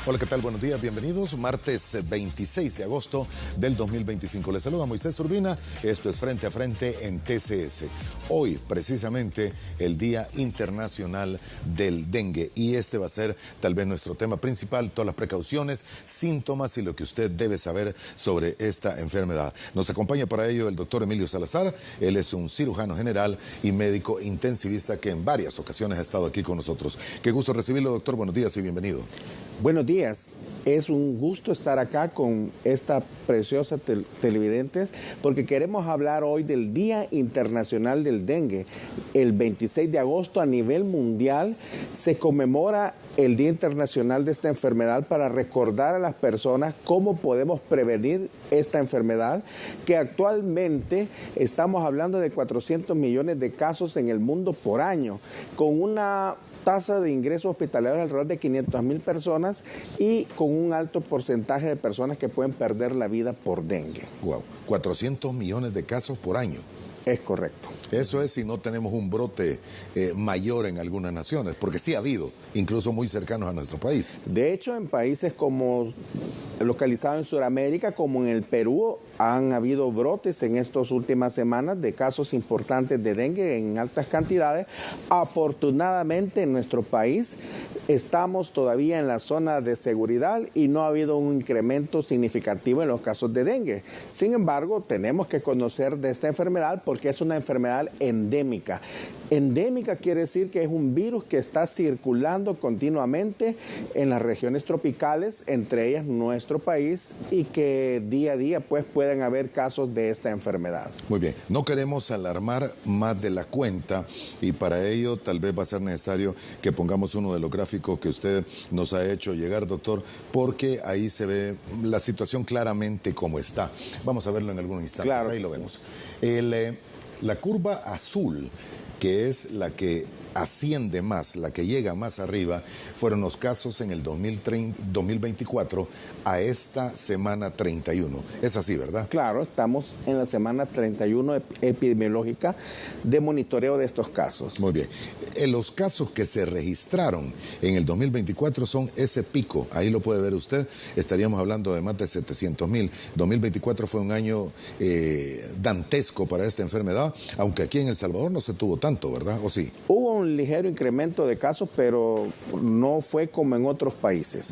Hola, ¿qué tal? Buenos días, bienvenidos. Martes 26 de agosto del 2025. Les saluda Moisés Urbina. Esto es Frente a Frente en TCS. Hoy, precisamente, el Día Internacional del Dengue. Y este va a ser tal vez nuestro tema principal, todas las precauciones, síntomas y lo que usted debe saber sobre esta enfermedad. Nos acompaña para ello el doctor Emilio Salazar. Él es un cirujano general y médico intensivista que en varias ocasiones ha estado aquí con nosotros. Qué gusto recibirlo, doctor. Buenos días y bienvenido. Buenos días, es un gusto estar acá con esta preciosa televidentes porque queremos hablar hoy del Día Internacional del Dengue. El 26 de agosto a nivel mundial se conmemora el Día Internacional de esta enfermedad para recordar a las personas cómo podemos prevenir esta enfermedad, que actualmente estamos hablando de 400 millones de casos en el mundo por año, con una tasa de ingresos hospitalarios alrededor de 500,000 personas y con un alto porcentaje de personas que pueden perder la vida por dengue. Wow, 400 millones de casos por año. Es correcto. Eso es si no tenemos un brote mayor en algunas naciones, porque sí ha habido, incluso muy cercanos a nuestro país. De hecho, en países como localizados en Sudamérica, como en el Perú, han habido brotes en estas últimas semanas de casos importantes de dengue en altas cantidades. Afortunadamente, en nuestro país estamos todavía en la zona de seguridad y no ha habido un incremento significativo en los casos de dengue. Sin embargo, tenemos que conocer de esta enfermedad porque es una enfermedad endémica. Endémica quiere decir que es un virus que está circulando continuamente en las regiones tropicales, entre ellas nuestro país, y que día a día pues pueden haber casos de esta enfermedad. Muy bien, no queremos alarmar más de la cuenta y para ello tal vez va a ser necesario que pongamos uno de los gráficos que usted nos ha hecho llegar, doctor, porque ahí se ve la situación claramente como está. Vamos a verlo en algunos instantes, claro. Ahí lo vemos. La curva azul, que es la que asciende más, la que llega más arriba, fueron los casos en el 2024 a esta semana 31. Es así, ¿verdad? Claro, estamos en la semana 31 epidemiológica de monitoreo de estos casos. Muy bien. Los casos que se registraron en el 2024 son ese pico, ahí lo puede ver usted, estaríamos hablando de más de 700,000. 2024 fue un año dantesco para esta enfermedad, aunque aquí en El Salvador no se tuvo tanto, ¿verdad? ¿O sí? Hubo un ligero incremento de casos, pero no fue como en otros países.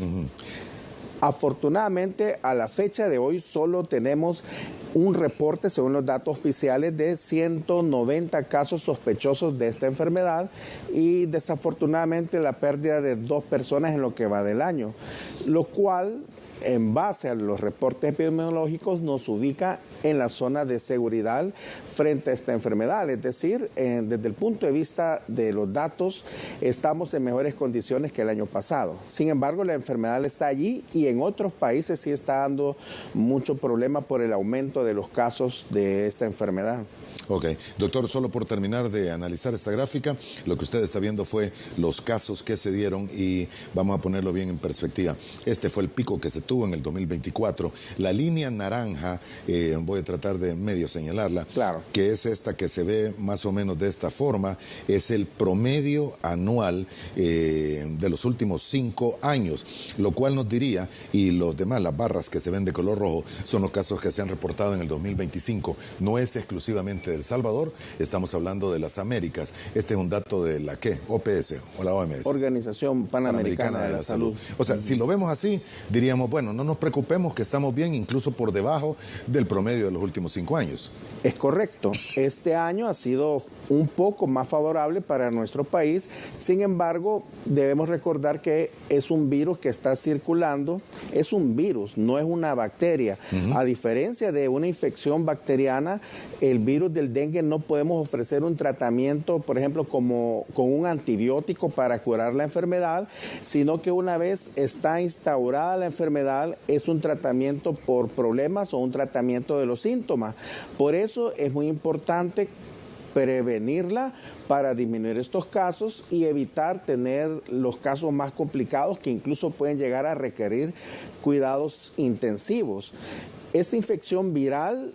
Afortunadamente, a la fecha de hoy solo tenemos un reporte, según los datos oficiales, de 190 casos sospechosos de esta enfermedad y desafortunadamente la pérdida de 2 personas en lo que va del año, lo cual, en base a los reportes epidemiológicos, nos ubica en la zona de seguridad frente a esta enfermedad. Es decir, desde el punto de vista de los datos, estamos en mejores condiciones que el año pasado. Sin embargo, la enfermedad está allí y en otros países sí está dando mucho problema por el aumento de los casos de esta enfermedad. Ok, doctor, solo por terminar de analizar esta gráfica, lo que usted está viendo fue los casos que se dieron y vamos a ponerlo bien en perspectiva. Este fue el pico que se tuvo en el 2024. La línea naranja, voy a tratar de medio señalarla, claro, que es esta que se ve más o menos de esta forma, es el promedio anual de los últimos 5 años, lo cual nos diría, y los demás, las barras que se ven de color rojo, son los casos que se han reportado en el 2025. No es exclusivamente de El Salvador, estamos hablando de las Américas. Este es un dato de la ¿qué? OPS o la OMS. Organización Panamericana de la Salud. O sea, si lo vemos así, diríamos, bueno, no nos preocupemos que estamos bien, incluso por debajo del promedio de los últimos 5 años. Es correcto. Este año ha sido un poco más favorable para nuestro país. Sin embargo, debemos recordar que es un virus que está circulando. Es un virus, no es una bacteria. A diferencia de una infección bacteriana, el virus del dengue no podemos ofrecer un tratamiento, por ejemplo, como con un antibiótico para curar la enfermedad, sino que una vez está instaurada la enfermedad, es un tratamiento por problemas o un tratamiento de los síntomas. Por eso es muy importante prevenirla para disminuir estos casos y evitar tener los casos más complicados que incluso pueden llegar a requerir cuidados intensivos. Esta infección viral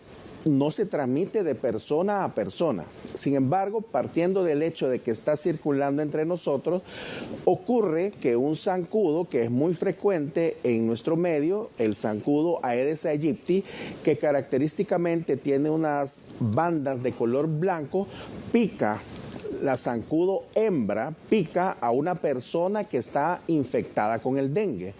no se transmite de persona a persona. Sin embargo, partiendo del hecho de que está circulando entre nosotros, ocurre que un zancudo que es muy frecuente en nuestro medio, el zancudo Aedes aegypti, que característicamente tiene unas bandas de color blanco, pica. La zancudo hembra pica a una persona que está infectada con el dengue.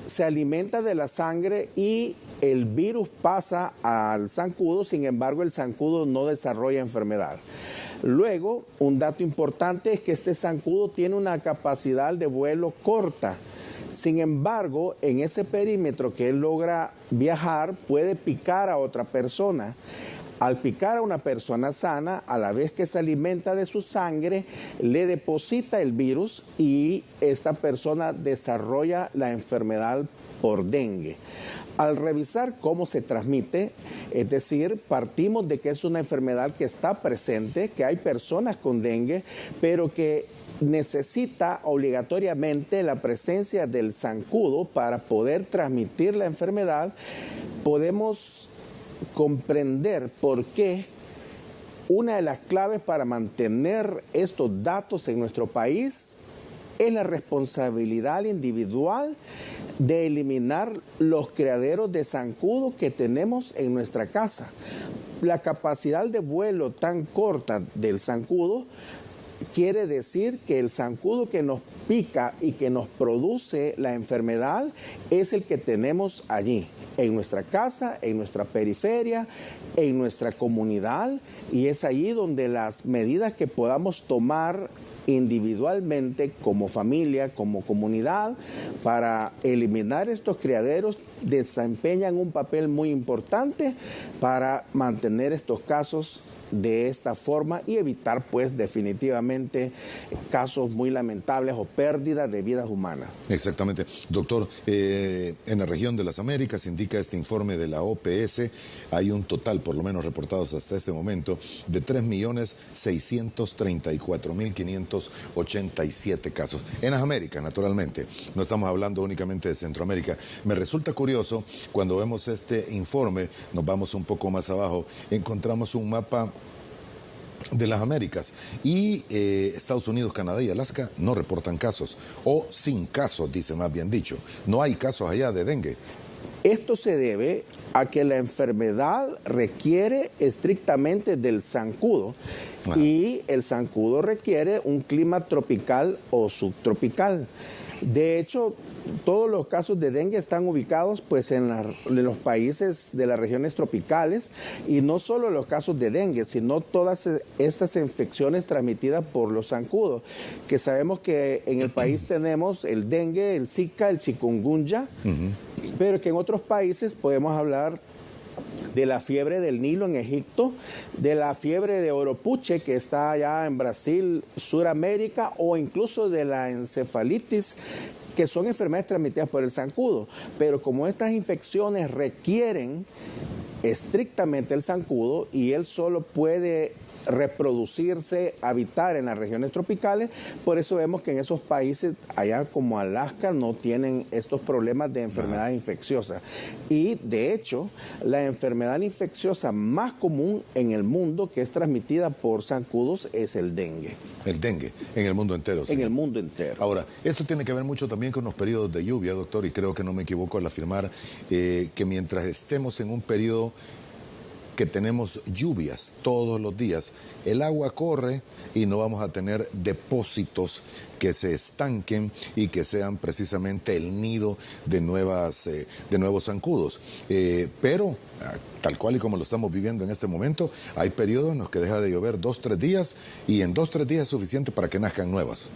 Se alimenta de la sangre y el virus pasa al zancudo, sin embargo el zancudo no desarrolla enfermedad. Luego, un dato importante es que este zancudo tiene una capacidad de vuelo corta. Sin embargo, en ese perímetro que él logra viajar, puede picar a otra persona. Al picar a una persona sana, a la vez que se alimenta de su sangre, le deposita el virus y esta persona desarrolla la enfermedad por dengue. Al revisar cómo se transmite, es decir, partimos de que es una enfermedad que está presente, que hay personas con dengue, pero que necesita obligatoriamente la presencia del zancudo para poder transmitir la enfermedad, podemos comprender por qué una de las claves para mantener estos datos en nuestro país es la responsabilidad individual de eliminar los criaderos de zancudo que tenemos en nuestra casa. La capacidad de vuelo tan corta del zancudo quiere decir que el zancudo que nos pica y que nos produce la enfermedad es el que tenemos allí, en nuestra casa, en nuestra periferia, en nuestra comunidad, y es allí donde las medidas que podamos tomar individualmente, como familia, como comunidad, para eliminar estos criaderos, desempeñan un papel muy importante para mantener estos casos de esta forma y evitar pues definitivamente casos muy lamentables o pérdidas de vidas humanas. Exactamente. Doctor, en la región de las Américas, indica este informe de la OPS, hay un total, por lo menos reportados hasta este momento, de 3.634.587 casos. En las Américas, naturalmente, no estamos hablando únicamente de Centroamérica. Me resulta curioso, cuando vemos este informe, nos vamos un poco más abajo, encontramos un mapa de las Américas y Estados Unidos, Canadá y Alaska no reportan casos, o sin casos, dice más bien dicho. No hay casos allá de dengue. Esto se debe a que la enfermedad requiere estrictamente del zancudo. Ajá. Y el zancudo requiere un clima tropical o subtropical. De hecho, todos los casos de dengue están ubicados pues en los países de las regiones tropicales, y no solo los casos de dengue, sino todas estas infecciones transmitidas por los zancudos, que sabemos que en el país tenemos el dengue, el Zika, el chikungunya, pero que en otros países podemos hablar de la fiebre del Nilo en Egipto, de la fiebre de Oropuche que está allá en Brasil, Suramérica, o incluso de la encefalitis, que son enfermedades transmitidas por el zancudo. Pero como estas infecciones requieren estrictamente el zancudo y él solo puede reproducirse, habitar en las regiones tropicales, por eso vemos que en esos países, allá como Alaska, no tienen estos problemas de enfermedad infecciosa. Y de hecho, la enfermedad infecciosa más común en el mundo que es transmitida por zancudos es el dengue. El dengue, en el mundo entero. En el mundo entero. Ahora, esto tiene que ver mucho también con los periodos de lluvia, doctor, y creo que no me equivoco al afirmar que mientras estemos en un periodo que tenemos lluvias todos los días, el agua corre y no vamos a tener depósitos que se estanquen y que sean precisamente el nido de nuevos zancudos. Pero, tal cual y como lo estamos viviendo en este momento, hay periodos en los que deja de llover 2-3 días y en 2-3 días es suficiente para que nazcan nuevas.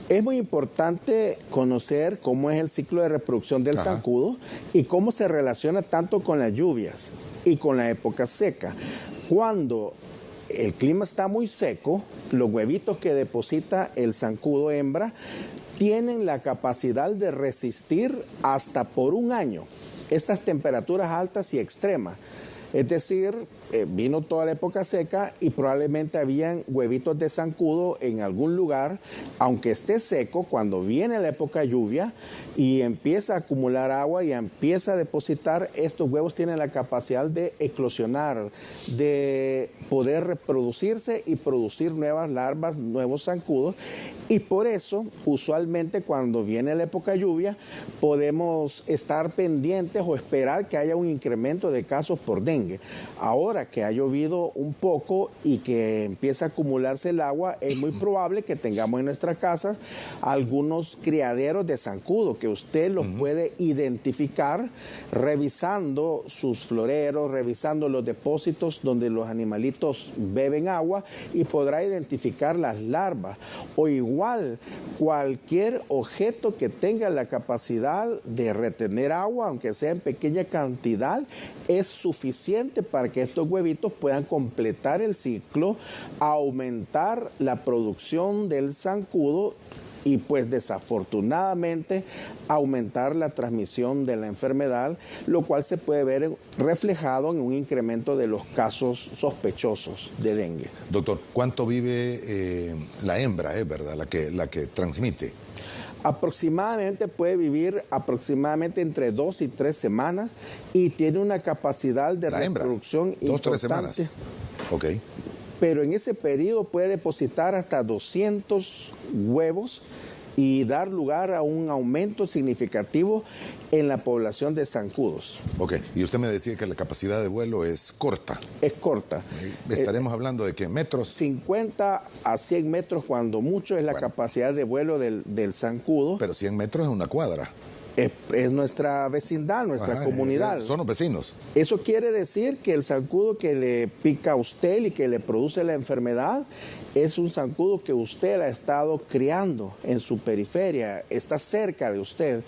Es muy importante conocer cómo es el ciclo de reproducción del zancudo y cómo se relaciona tanto con las lluvias y con la época seca. Cuando el clima está muy seco, los huevitos que deposita el zancudo hembra tienen la capacidad de resistir hasta por un año estas temperaturas altas y extremas. Es decir, vino toda la época seca y probablemente habían huevitos de zancudo en algún lugar, aunque esté seco. Cuando viene la época de lluvia y empieza a acumular agua y empieza a depositar, estos huevos tienen la capacidad de eclosionar, de poder reproducirse y producir nuevas larvas, nuevos zancudos. Y por eso, usualmente cuando viene la época de lluvia, podemos estar pendientes o esperar que haya un incremento de casos por dengue. Ahora que ha llovido un poco y que empieza a acumularse el agua, es muy probable que tengamos en nuestra casa algunos criaderos de zancudo que usted los puede identificar revisando sus floreros, revisando los depósitos donde los animalitos beben agua, y podrá identificar las larvas. O igual, cualquier objeto que tenga la capacidad de retener agua, aunque sea en pequeña cantidad, es suficiente para que estos huevitos puedan completar el ciclo, aumentar la producción del zancudo y pues desafortunadamente aumentar la transmisión de la enfermedad, lo cual se puede ver reflejado en un incremento de los casos sospechosos de dengue. Doctor, ¿cuánto vive la hembra, verdad, la que transmite? Aproximadamente puede vivir aproximadamente entre 2 y 3 semanas y tiene una capacidad de reproducción importante. 2 o 3 semanas. Ok. Pero en ese periodo puede depositar hasta 200 huevos y dar lugar a un aumento significativo en la población de zancudos. Ok, y usted me decía que la capacidad de vuelo es corta. Es corta. ¿Estaremos hablando de qué metros? 50 a 100 metros cuando mucho es la capacidad de vuelo del zancudo. Pero 100 metros es una cuadra. Es nuestra vecindad, nuestra comunidad. Son los vecinos. Eso quiere decir que el zancudo que le pica a usted y que le produce la enfermedad es un zancudo que usted ha estado criando en su periferia, está cerca de usted.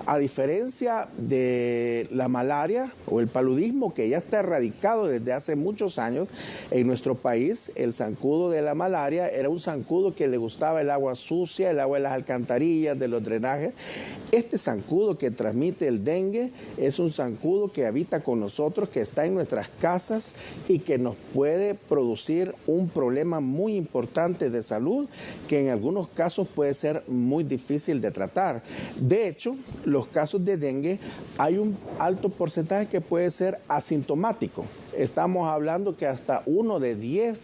A diferencia de la malaria o el paludismo, que ya está erradicado desde hace muchos años en nuestro país, el zancudo de la malaria era un zancudo que le gustaba el agua sucia, el agua de las alcantarillas, de los drenajes. Este zancudo que transmite el dengue es un zancudo que habita con nosotros, que está en nuestras casas y que nos puede producir un problema muy importante de salud, que en algunos casos puede ser muy difícil de tratar. De hecho, los casos de dengue, hay un alto porcentaje que puede ser asintomático. Estamos hablando que hasta 1 de 10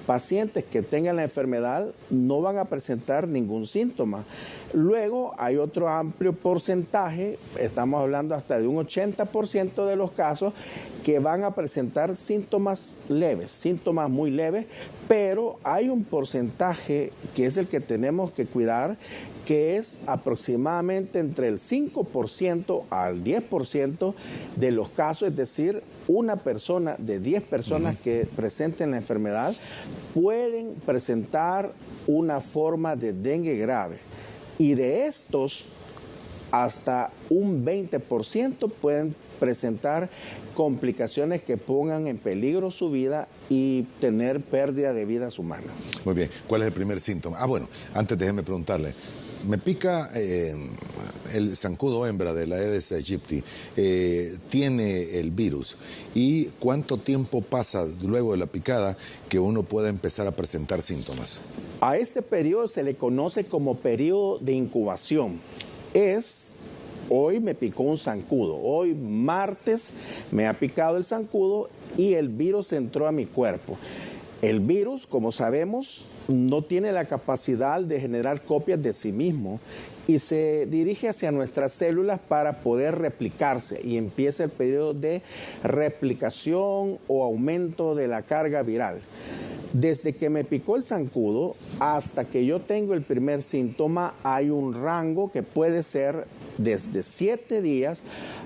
pacientes que tengan la enfermedad no van a presentar ningún síntoma. Luego hay otro amplio porcentaje, estamos hablando hasta de un 80% de los casos, que van a presentar síntomas leves, síntomas muy leves, pero hay un porcentaje que es el que tenemos que cuidar, que es aproximadamente entre el 5% al 10% de los casos, es decir, una persona de 10 personas que presenten la enfermedad pueden presentar una forma de dengue grave. Y de estos, hasta un 20% pueden presentar complicaciones que pongan en peligro su vida y tener pérdida de vidas humanas. Muy bien, ¿cuál es el primer síntoma? Bueno, antes déjeme preguntarle. Me pica el zancudo hembra de la Aedes aegypti, tiene el virus. ¿Y cuánto tiempo pasa luego de la picada que uno pueda empezar a presentar síntomas? A este periodo se le conoce como periodo de incubación. Hoy me picó un zancudo, hoy martes me ha picado el zancudo y el virus entró a mi cuerpo. El virus, como sabemos, no tiene la capacidad de generar copias de sí mismo y se dirige hacia nuestras células para poder replicarse, y empieza el periodo de replicación o aumento de la carga viral. Desde que me picó el zancudo hasta que yo tengo el primer síntoma hay un rango que puede ser desde 7 días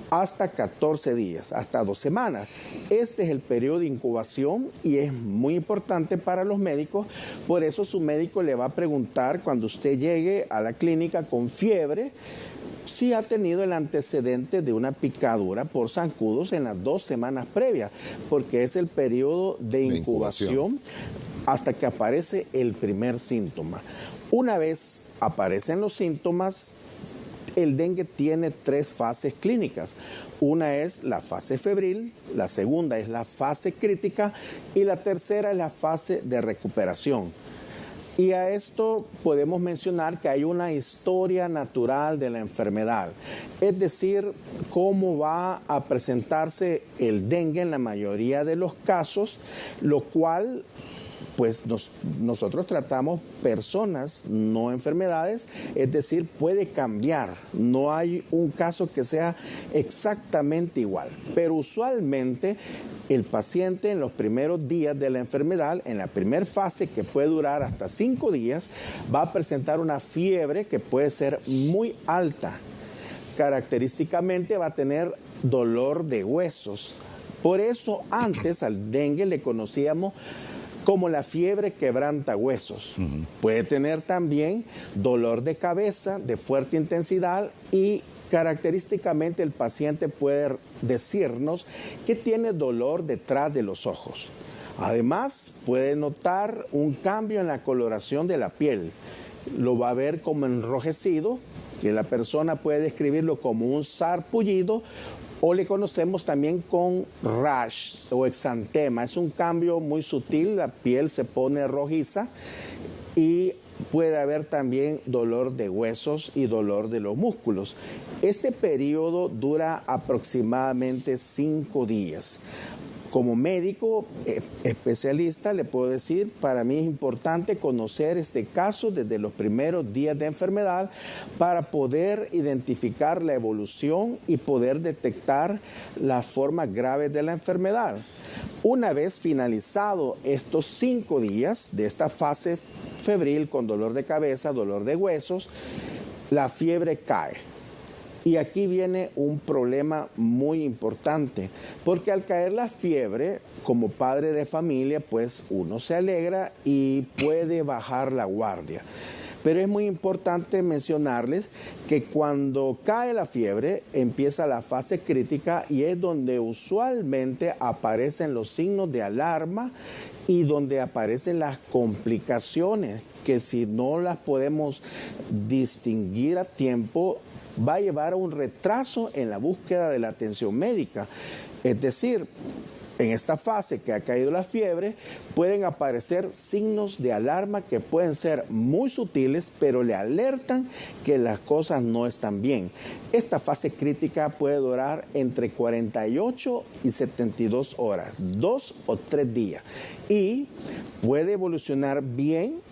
hasta 14 días, hasta 2 semanas. Este es el periodo de incubación y es muy importante para los médicos. Por eso su médico le va a preguntar cuando usted llegue a la clínica con fiebre si ha tenido el antecedente de una picadura por zancudos en las 2 semanas previas, porque es el periodo de incubación hasta que aparece el primer síntoma. Una vez aparecen los síntomas, El dengue tiene 3 fases clínicas. Una es la fase febril, la segunda es la fase crítica y la tercera es la fase de recuperación. Y a esto podemos mencionar que hay una historia natural de la enfermedad, es decir, cómo va a presentarse el dengue en la mayoría de los casos, lo cual pues nosotros tratamos personas, no enfermedades, es decir, puede cambiar. No hay un caso que sea exactamente igual, pero usualmente el paciente en los primeros días de la enfermedad, en la primera fase que puede durar hasta 5 días, va a presentar una fiebre que puede ser muy alta. Característicamente va a tener dolor de huesos. Por eso antes al dengue le conocíamos como la fiebre quebranta huesos. Puede tener también dolor de cabeza de fuerte intensidad y característicamente el paciente puede decirnos que tiene dolor detrás de los ojos. Además, puede notar un cambio en la coloración de la piel. Lo va a ver como enrojecido, que la persona puede describirlo como un sarpullido, o le conocemos también con rash o exantema. Es un cambio muy sutil, la piel se pone rojiza y puede haber también dolor de huesos y dolor de los músculos. Este periodo dura aproximadamente 5 días. Como médico especialista le puedo decir, para mí es importante conocer este caso desde los primeros días de enfermedad para poder identificar la evolución y poder detectar las formas graves de la enfermedad. Una vez finalizado estos 5 días de esta fase febril con dolor de cabeza, dolor de huesos, la fiebre cae. Y aquí viene un problema muy importante, porque al caer la fiebre, como padre de familia, pues uno se alegra y puede bajar la guardia. Pero es muy importante mencionarles que cuando cae la fiebre, empieza la fase crítica y es donde usualmente aparecen los signos de alarma y donde aparecen las complicaciones, que si no las podemos distinguir a tiempo, va a llevar a un retraso en la búsqueda de la atención médica. Es decir, en esta fase que ha caído la fiebre, pueden aparecer signos de alarma que pueden ser muy sutiles, pero le alertan que las cosas no están bien. Esta fase crítica puede durar entre 48 y 72 horas, 2 o 3 días, y puede evolucionar bien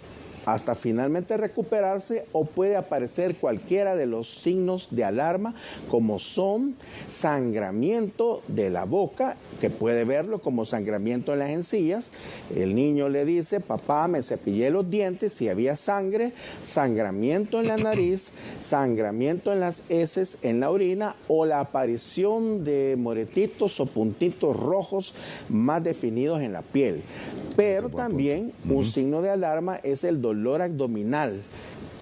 hasta finalmente recuperarse, o puede aparecer cualquiera de los signos de alarma, como son sangramiento de la boca, que puede verlo como sangramiento en las encías. El niño le dice: papá, me cepillé los dientes, si había sangre, sangramiento en la nariz, sangramiento en las heces, en la orina, o la aparición de moretitos o puntitos rojos más definidos en la piel. Pero también un signo de alarma es el dolor abdominal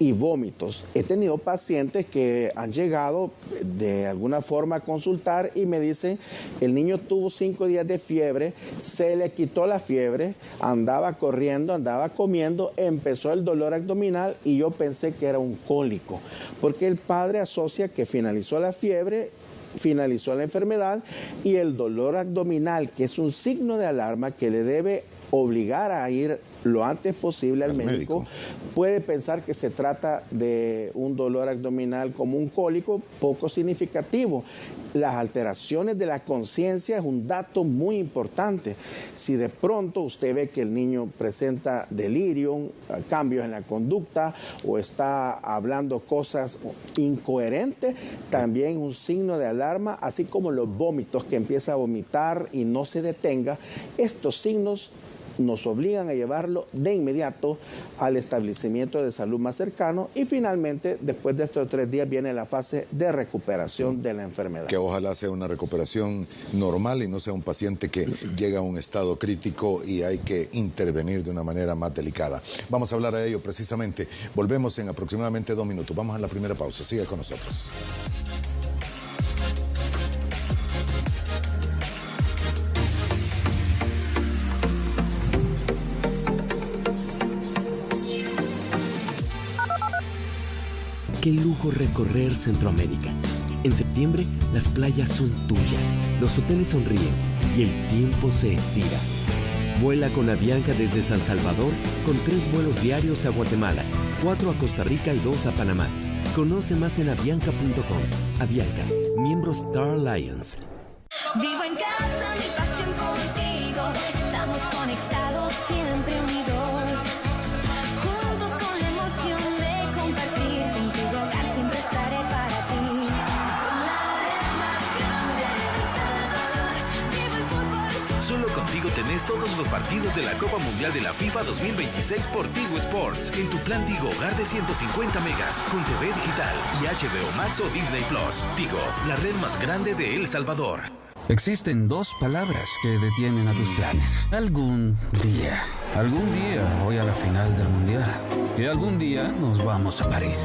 y vómitos. He tenido pacientes que han llegado de alguna forma a consultar y me dicen: el niño tuvo 5 días de fiebre, se le quitó la fiebre, andaba corriendo, andaba comiendo, empezó el dolor abdominal y yo pensé que era un cólico, porque el padre asocia que finalizó la fiebre, finalizó la enfermedad, y el dolor abdominal, que es un signo de alarma que le debe obligar a ir lo antes posible al médico, puede pensar que se trata de un dolor abdominal como un cólico poco significativo. Las alteraciones de la conciencia es un dato muy importante. Si de pronto usted ve que el niño presenta delirio, cambios en la conducta, o está hablando cosas incoherentes, también un signo de alarma, así como los vómitos, que empieza a vomitar y no se detenga. Estos signos nos obligan a llevarlo de inmediato al establecimiento de salud más cercano, y finalmente, después de estos 3 días, viene la fase de recuperación de la enfermedad. Que ojalá sea una recuperación normal y no sea un paciente que llega a un estado crítico y hay que intervenir de una manera más delicada. Vamos a hablar de ello precisamente. Volvemos en aproximadamente 2 minutos. Vamos a la primera pausa. Siga con nosotros. Qué lujo lujo recorrer Centroamérica. En septiembre, las playas son tuyas, los hoteles sonríen y el tiempo se estira. Vuela con Avianca desde San Salvador con 3 vuelos diarios a Guatemala, 4 a Costa Rica y 2 a Panamá. Conoce más en avianca.com. Avianca, miembro Star Alliance. Vivo en casa, mi pasión contigo. Estamos conectados, siempre unidos. Juntos con la emoción de compartir. En tu hogar siempre estaré para ti. Con la red más grande de El Salvador. Vivo el fútbol. Solo contigo tenés todos los partidos de la Copa Mundial de la FIFA 2026 por Tigo Sports. En tu plan Tigo Hogar de 150 megas, con TV digital y HBO Max o Disney Plus. Tigo, la red más grande de El Salvador. Existen 2 palabras que detienen a tus planes. Algún día. Algún día voy a la final del mundial. Y algún día nos vamos a París.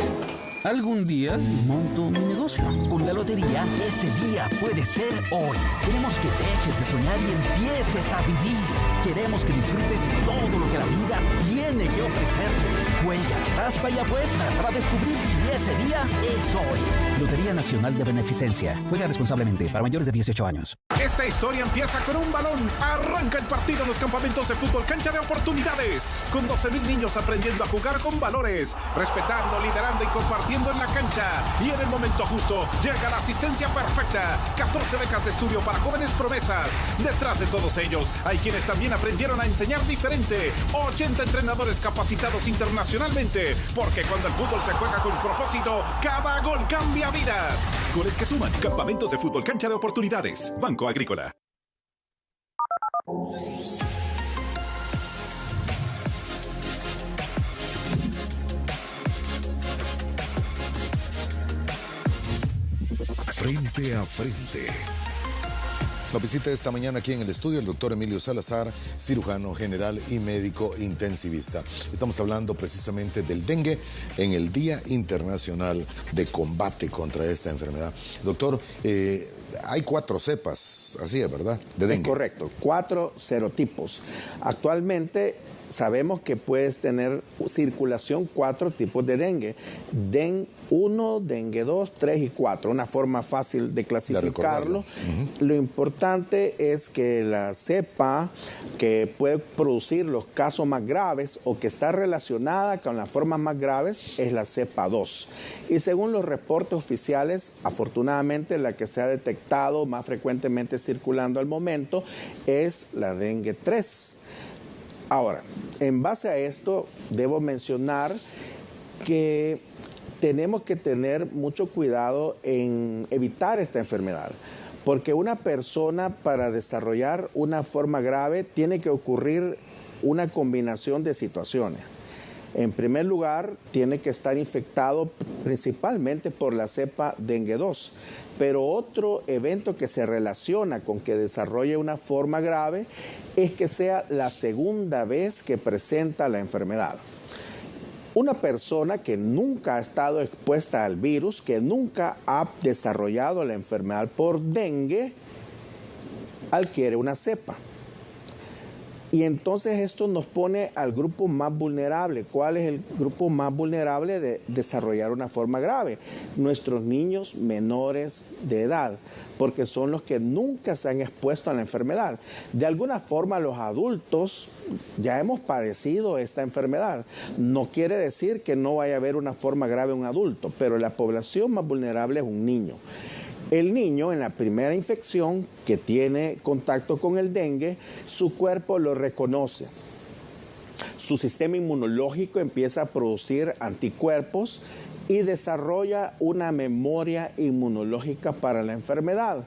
Algún día monto mi negocio. Con la lotería, ese día puede ser hoy. Queremos que dejes de soñar y empieces a vivir. Queremos que disfrutes todo lo que la vida tiene que ofrecerte. Juega, raspa y apuesta para descubrir si ese día es hoy. Lotería Nacional de Beneficencia. Juega responsablemente para mayores de 18 años. Esta historia empieza con un balón. Arranca el partido en los campamentos de fútbol Cancha de Oportunidades. Con 12,000 niños aprendiendo a jugar con valores, respetando, liderando y compartiendo en la cancha. Y en el momento justo llega la asistencia perfecta. 14 becas de estudio para jóvenes promesas. Detrás de todos ellos hay quienes también aprendieron a enseñar diferente. 80 entrenadores capacitados internacionalmente. Porque cuando el fútbol se juega con propósito, cada gol cambia vidas. Goles que suman. Campamentos de fútbol Cancha de Oportunidades. Banco Agrícola. Frente a frente. La visita esta mañana aquí en el estudio el doctor Emilio Salazar, cirujano general y médico intensivista. Estamos hablando precisamente del dengue en el Día Internacional de Combate contra esta enfermedad. Doctor, hay 4 cepas, así es, ¿verdad? De dengue. Es correcto, 4 serotipos. Actualmente sabemos que puedes tener circulación 4 tipos de dengue. Dengue 1, dengue 2, 3 y 4. Una forma fácil de clasificarlo. Lo importante es que la cepa que puede producir los casos más graves o que está relacionada con las formas más graves es la cepa 2. Y según los reportes oficiales, afortunadamente la que se ha detectado más frecuentemente circulando al momento es la dengue 3. Ahora, en base a esto, debo mencionar que tenemos que tener mucho cuidado en evitar esta enfermedad, porque una persona para desarrollar una forma grave tiene que ocurrir una combinación de situaciones. En primer lugar, tiene que estar infectado principalmente por la cepa dengue 2. Pero otro evento que se relaciona con que desarrolle una forma grave es que sea la segunda vez que presenta la enfermedad. Una persona que nunca ha estado expuesta al virus, que nunca ha desarrollado la enfermedad por dengue, adquiere una cepa. Y entonces esto nos pone al grupo más vulnerable. ¿Cuál es el grupo más vulnerable de desarrollar una forma grave? Nuestros niños menores de edad, porque son los que nunca se han expuesto a la enfermedad. De alguna forma los adultos ya hemos padecido esta enfermedad. No quiere decir que no vaya a haber una forma grave en un adulto, pero la población más vulnerable es un niño. El niño, en la primera infección que tiene contacto con el dengue, su cuerpo lo reconoce. Su sistema inmunológico empieza a producir anticuerpos y desarrolla una memoria inmunológica para la enfermedad.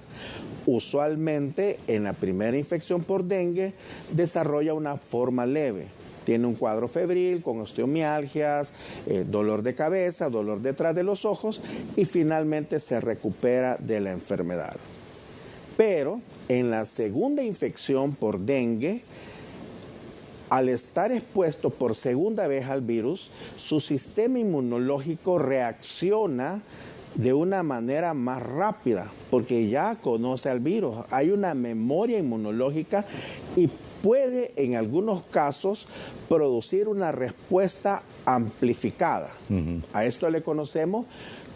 Usualmente, en la primera infección por dengue, desarrolla una forma leve. Tiene un cuadro febril con osteomialgias, dolor de cabeza, dolor detrás de los ojos y finalmente se recupera de la enfermedad. Pero en la segunda infección por dengue, al estar expuesto por segunda vez al virus, su sistema inmunológico reacciona de una manera más rápida porque ya conoce al virus. Hay una memoria inmunológica y puede en algunos casos producir una respuesta amplificada. A esto le conocemos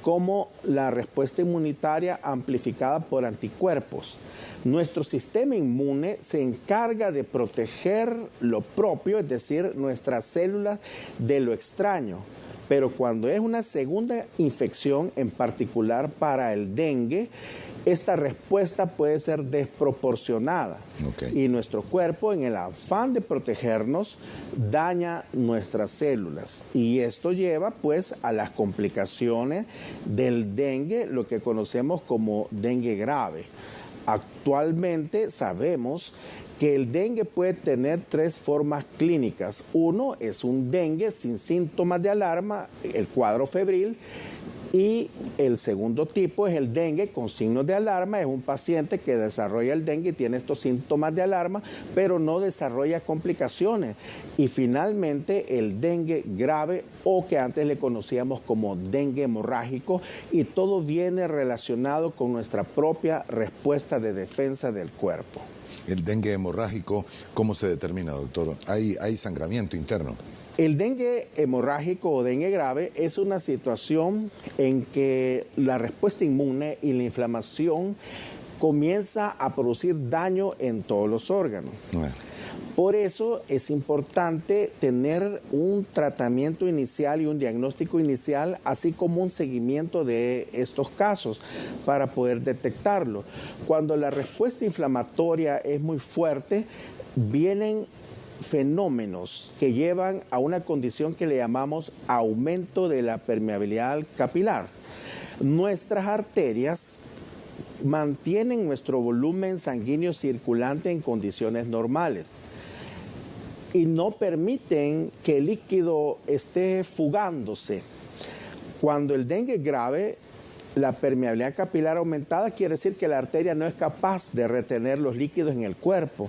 como la respuesta inmunitaria amplificada por anticuerpos. Nuestro sistema inmune se encarga de proteger lo propio, es decir, nuestras células de lo extraño. Pero cuando es una segunda infección, en particular para el dengue, esta respuesta puede ser desproporcionada. Y nuestro cuerpo, en el afán de protegernos, daña nuestras células. Y esto lleva pues a las complicaciones del dengue, lo que conocemos como dengue grave. Actualmente sabemos que el dengue puede tener 3 formas clínicas. Uno es un dengue sin síntomas de alarma, el cuadro febril. Y el segundo tipo es el dengue con signos de alarma. Es un paciente que desarrolla el dengue y tiene estos síntomas de alarma, pero no desarrolla complicaciones. Y finalmente el dengue grave, o que antes le conocíamos como dengue hemorrágico, y todo viene relacionado con nuestra propia respuesta de defensa del cuerpo. El dengue hemorrágico, ¿cómo se determina, doctor? ¿Hay sangramiento interno? El dengue hemorrágico o dengue grave es una situación en que la respuesta inmune y la inflamación comienza a producir daño en todos los órganos. Por eso es importante tener un tratamiento inicial y un diagnóstico inicial, así como un seguimiento de estos casos para poder detectarlo. Cuando la respuesta inflamatoria es muy fuerte, vienen fenómenos que llevan a una condición que le llamamos aumento de la permeabilidad capilar. Nuestras arterias mantienen nuestro volumen sanguíneo circulante en condiciones normales y no permiten que el líquido esté fugándose. Cuando el dengue es grave, la permeabilidad capilar aumentada quiere decir que la arteria no es capaz de retener los líquidos en el cuerpo.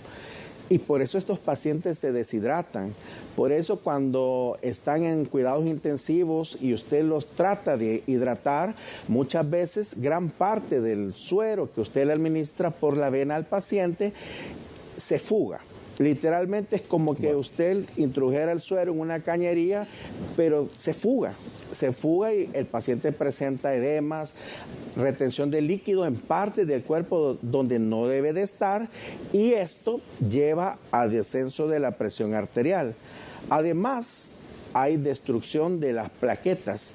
Y por eso estos pacientes se deshidratan. Por eso cuando están en cuidados intensivos y usted los trata de hidratar, muchas veces gran parte del suero que usted le administra por la vena al paciente se fuga. Literalmente es como que usted introdujera el suero en una cañería, pero se fuga y el paciente presenta edemas, retención de líquido en parte del cuerpo donde no debe de estar, y esto lleva a descenso de la presión arterial. Además, hay destrucción de las plaquetas.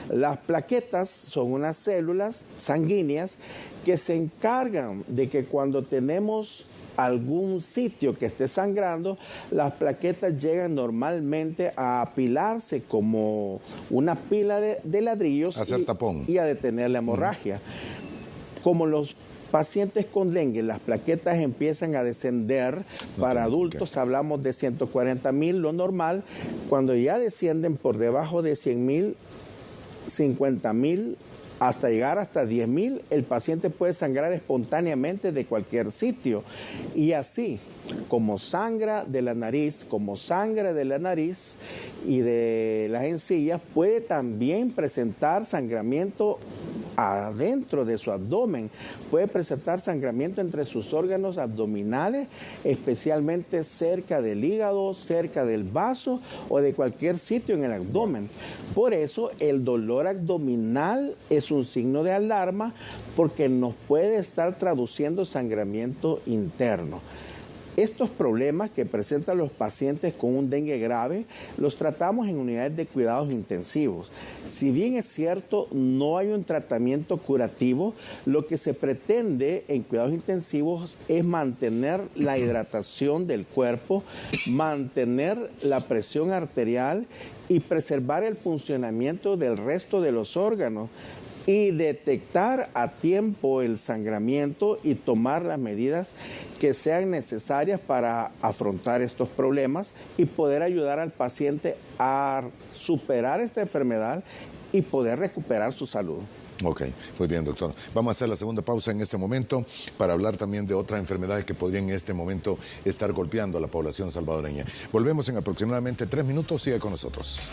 Las plaquetas son unas células sanguíneas que se encargan de que cuando tenemos algún sitio que esté sangrando, las plaquetas llegan normalmente a apilarse como una pila de ladrillos, hacer tapón y a detener la hemorragia. Como los pacientes con dengue, las plaquetas empiezan a descender. Para adultos hablamos de 140.000, lo normal. Cuando ya descienden por debajo de 100.000, 50.000, hasta llegar hasta 10.000, el paciente puede sangrar espontáneamente de cualquier sitio. Y así, como sangra de la nariz, y de las encías, puede también presentar sangramiento adentro de su abdomen, puede presentar sangramiento entre sus órganos abdominales, especialmente cerca del hígado, cerca del vaso o de cualquier sitio en el abdomen. Por eso el dolor abdominal es un signo de alarma, porque nos puede estar traduciendo sangramiento interno. Estos problemas que presentan los pacientes con un dengue grave los tratamos en unidades de cuidados intensivos. Si bien es cierto, no hay un tratamiento curativo, lo que se pretende en cuidados intensivos es mantener la hidratación del cuerpo, mantener la presión arterial y preservar el funcionamiento del resto de los órganos, y detectar a tiempo el sangramiento y tomar las medidas que sean necesarias para afrontar estos problemas y poder ayudar al paciente a superar esta enfermedad y poder recuperar su salud. Ok, muy bien, doctor. Vamos a hacer la segunda pausa en este momento para hablar también de otras enfermedades que podrían en este momento estar golpeando a la población salvadoreña. Volvemos en aproximadamente 3 minutos. Siga con nosotros.